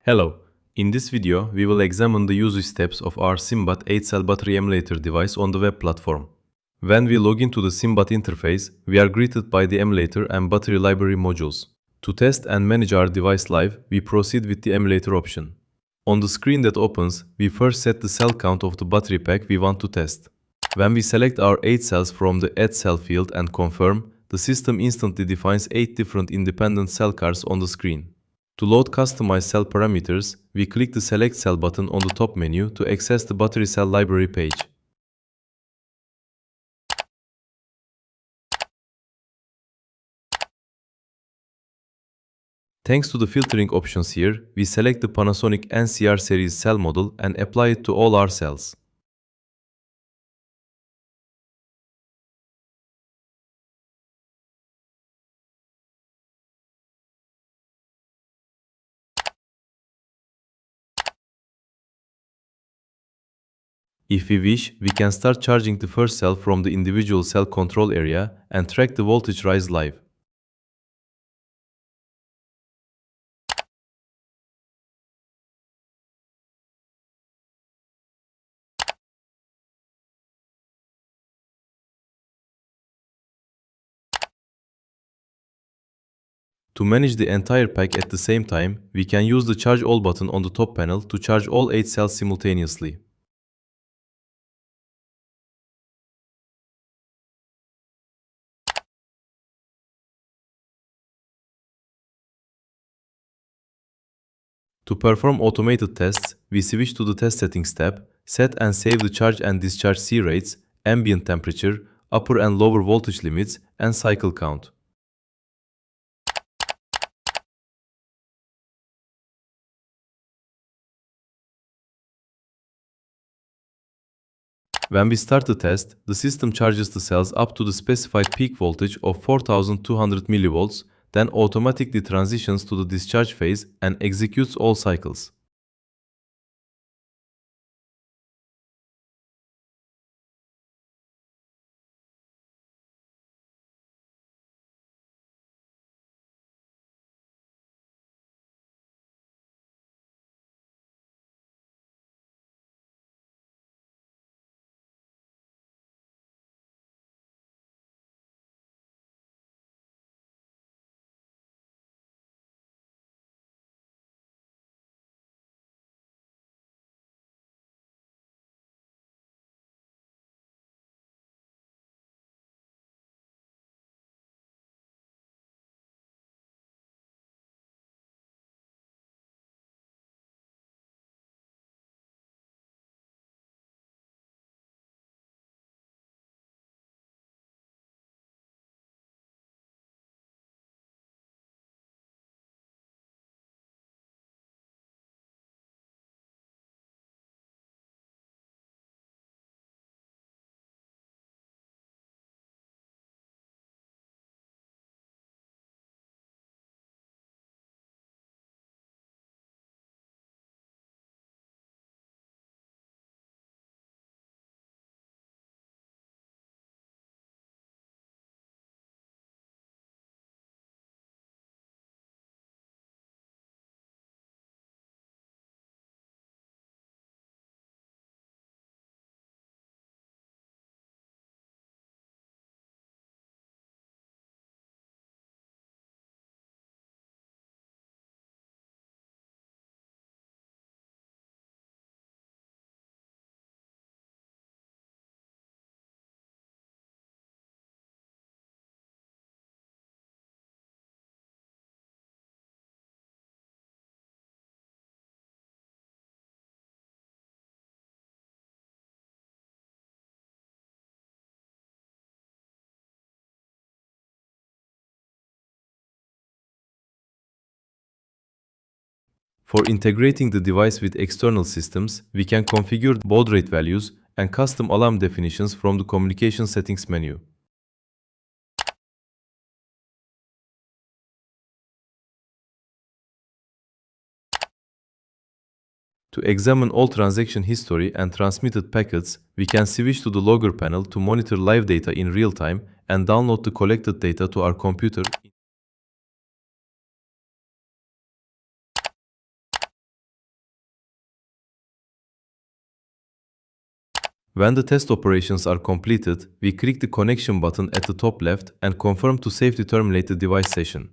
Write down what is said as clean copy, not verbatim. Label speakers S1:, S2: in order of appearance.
S1: Hello, in this video we will examine the usage steps of our SimBatt 8-cell battery emulator device on the web platform. When we log into the SimBatt interface, we are greeted by the emulator and battery library modules. To test and manage our device live, we proceed with the emulator option. On the screen that opens, we first set the cell count of the battery pack we want to test. When we select our 8 cells from the Add Cell field and confirm, the system instantly defines 8 different independent cell cards on the screen. To load customized cell parameters, we click the Select Cell button on the top menu to access the battery cell library page. Thanks to the filtering options here, we select the Panasonic NCR series cell model and apply it to all our cells. If we wish, we can start charging the first cell from the individual cell control area and track the voltage rise live. To manage the entire pack at the same time, we can use the Charge All button on the top panel to charge all 8 cells simultaneously. To perform automated tests, we switch to the Test Settings tab, set and save the charge and discharge C rates, ambient temperature, upper and lower voltage limits, and cycle count. When we start the test, the system charges the cells up to the specified peak voltage of 4200 mV, then automatically transitions to the discharge phase and executes all cycles. For integrating the device with external systems, we can configure baud rate values and custom alarm definitions from the Communication Settings menu. To examine all transaction history and transmitted packets, we can switch to the Logger panel to monitor live data in real time and download the collected data to our computer. When the test operations are completed, we click the connection button at the top left and confirm to save the terminated device session.